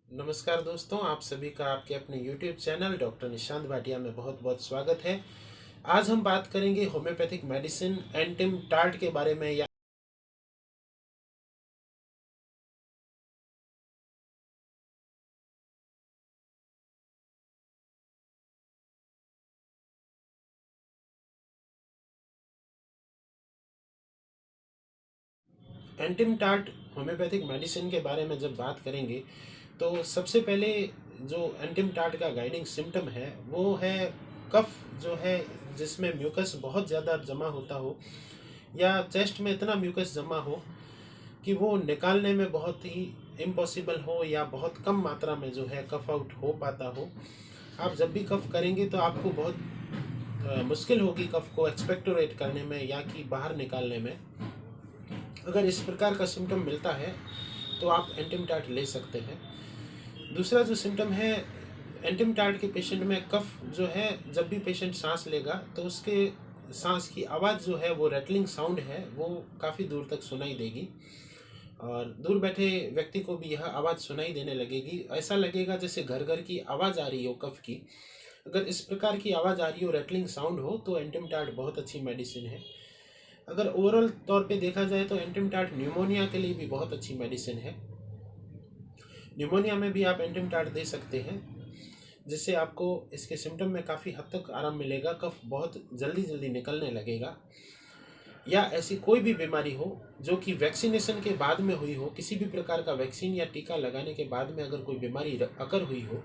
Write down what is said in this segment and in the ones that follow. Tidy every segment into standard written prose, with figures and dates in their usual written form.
नमस्कार दोस्तों, आप सभी का आपके अपने YouTube channel doctor Nishant Bhatia में बहुत बहुत स्वागत है। आज हम बात करेंगे होम्योपैथिक मेडिसिन एंटिम टार्ट के बारे में। या एंटिम टार्ट होम्योपैथिक मेडिसिन के बारे में जब बात करेंगे तो सबसे पहले जो एंटिम टार्ट का गाइडिंग सिम्टम है वो है कफ जो है, जिसमें म्यूकस बहुत ज़्यादा जमा होता हो या चेस्ट में इतना म्यूकस जमा हो कि वो निकालने में बहुत ही इम्पॉसिबल हो या बहुत कम मात्रा में जो है कफ आउट हो पाता हो। आप जब भी कफ करेंगे तो आपको बहुत मुश्किल होगी कफ को एक्सपेक्टोरेट करने में या कि बाहर निकालने में। अगर इस प्रकार का सिम्टम मिलता है तो आप एंटिम टार्ट ले सकते हैं। दूसरा जो सिम्टम है एंटिम टार्ट के पेशेंट में, कफ जो है, जब भी पेशेंट सांस लेगा तो उसके सांस की आवाज़ जो है वो रैटलिंग साउंड है, वो काफ़ी दूर तक सुनाई देगी और दूर बैठे व्यक्ति को भी यह आवाज़ सुनाई देने लगेगी। ऐसा लगेगा जैसे घर घर की आवाज़ आ रही हो कफ की। अगर इस प्रकार की आवाज़ आ रही हो, रैटलिंग साउंड हो, तो एंटिम टार्ट बहुत अच्छी मेडिसिन है। अगर ओवरऑल तौर पे देखा जाए तो एंटिम टार्ट न्यूमोनिया के लिए भी बहुत अच्छी मेडिसिन है। न्यूमोनिया में भी आप एंटिम टार्ट दे सकते हैं, जिससे आपको इसके सिम्टम में काफ़ी हद तक आराम मिलेगा, कफ बहुत जल्दी जल्दी निकलने लगेगा। या ऐसी कोई भी बीमारी हो जो कि वैक्सीनेशन के बाद में हुई हो, किसी भी प्रकार का वैक्सीन या टीका लगाने के बाद में अगर कोई बीमारी अकर हुई हो,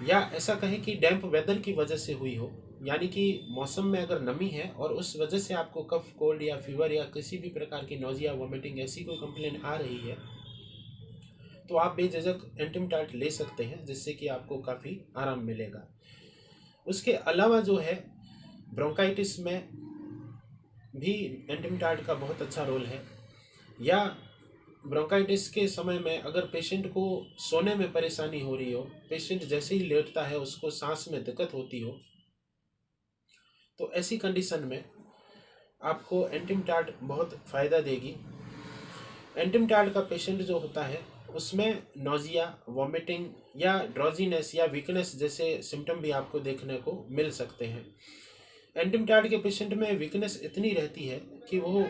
या ऐसा कहें कि डैम्प वेदर की वजह से हुई हो, यानी कि मौसम में अगर नमी है और उस वजह से आपको कफ, कोल्ड या फीवर या किसी भी प्रकार की नोजिया, वोमिटिंग ऐसी कोई कंप्लेन आ रही है, तो आप बेझिझक एंटिम टार्ट ले सकते हैं, जिससे कि आपको काफ़ी आराम मिलेगा। उसके अलावा जो है ब्रोंकाइटिस में भी एंटिम टार्ट का बहुत अच्छा रोल है। या ब्रोंकाइटिस के समय में अगर पेशेंट को सोने में परेशानी हो रही हो, पेशेंट जैसे ही लेटता है उसको सांस में दिक्कत होती हो, तो ऐसी कंडीशन में आपको एंटिम टार्ट बहुत फ़ायदा देगी। एंटिम टार्ट का पेशेंट जो होता है उसमें नोजिया, वॉमिटिंग या ड्रॉजीनेस या वीकनेस जैसे सिम्टम भी आपको देखने को मिल सकते हैं। एंटिम टार्ट के पेशेंट में वीकनेस इतनी रहती है कि वो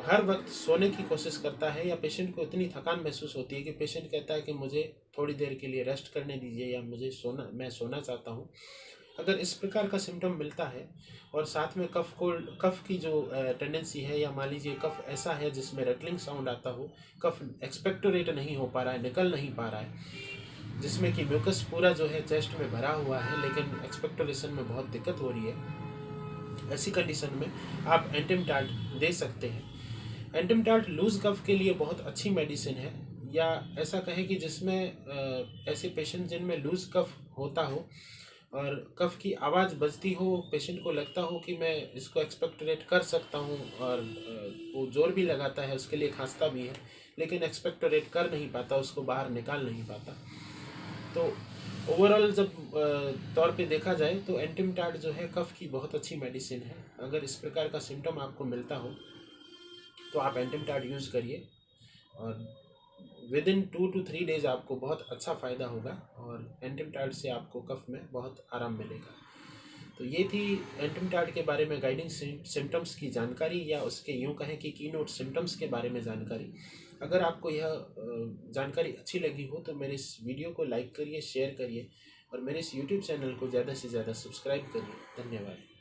हर वक्त सोने की कोशिश करता है, या पेशेंट को इतनी थकान महसूस होती है कि पेशेंट कहता है कि मुझे थोड़ी देर के लिए रेस्ट करने दीजिए या मैं सोना चाहता हूँ। अगर इस प्रकार का सिम्टम मिलता है और साथ में कफ की जो टेंडेंसी है, या मान लीजिए कफ ऐसा है जिसमें रटलिंग साउंड आता हो, कफ एक्सपेक्टोरेट नहीं हो पा रहा है, निकल नहीं पा रहा है, जिसमें कि म्यूकस पूरा जो है चेस्ट में भरा हुआ है लेकिन एक्सपेक्टोरेशन में बहुत दिक्कत हो रही है, ऐसी कंडीशन में आप एंटिम टार्ट दे सकते हैं। एंटिम टार्ट लूज कफ के लिए बहुत अच्छी मेडिसिन है। या ऐसा कहें कि जिसमें ऐसे पेशेंट जिनमें लूज कफ होता हो और कफ की आवाज़ बजती हो, पेशेंट को लगता हो कि मैं इसको एक्सपेक्टोरेट कर सकता हूँ, और वो जोर भी लगाता है, उसके लिए खांसता भी है, लेकिन एक्सपेक्टोरेट कर नहीं पाता, उसको बाहर निकाल नहीं पाता। तो ओवरऑल जब तौर पे देखा जाए तो एंटिम टार्ट जो है कफ की बहुत अच्छी मेडिसिन है। अगर इस प्रकार का सिम्टम आपको मिलता हो तो आप एंटिम टार्ट यूज़ करिए और विद इन 2 to 3 डेज आपको बहुत अच्छा फ़ायदा होगा और एंटिम टार्ट से आपको कफ में बहुत आराम मिलेगा। तो ये थी एंटिम टार्ट के बारे में गाइडिंग सिम्टम्स की जानकारी, या उसके यूँ कहें कि कीनोट सिम्टम्स के बारे में जानकारी। अगर आपको यह जानकारी अच्छी लगी हो तो मेरे इस वीडियो को लाइक करिए, शेयर करिए और मेरे इस यूट्यूब चैनल को ज़्यादा से ज़्यादा सब्सक्राइब करिए। धन्यवाद।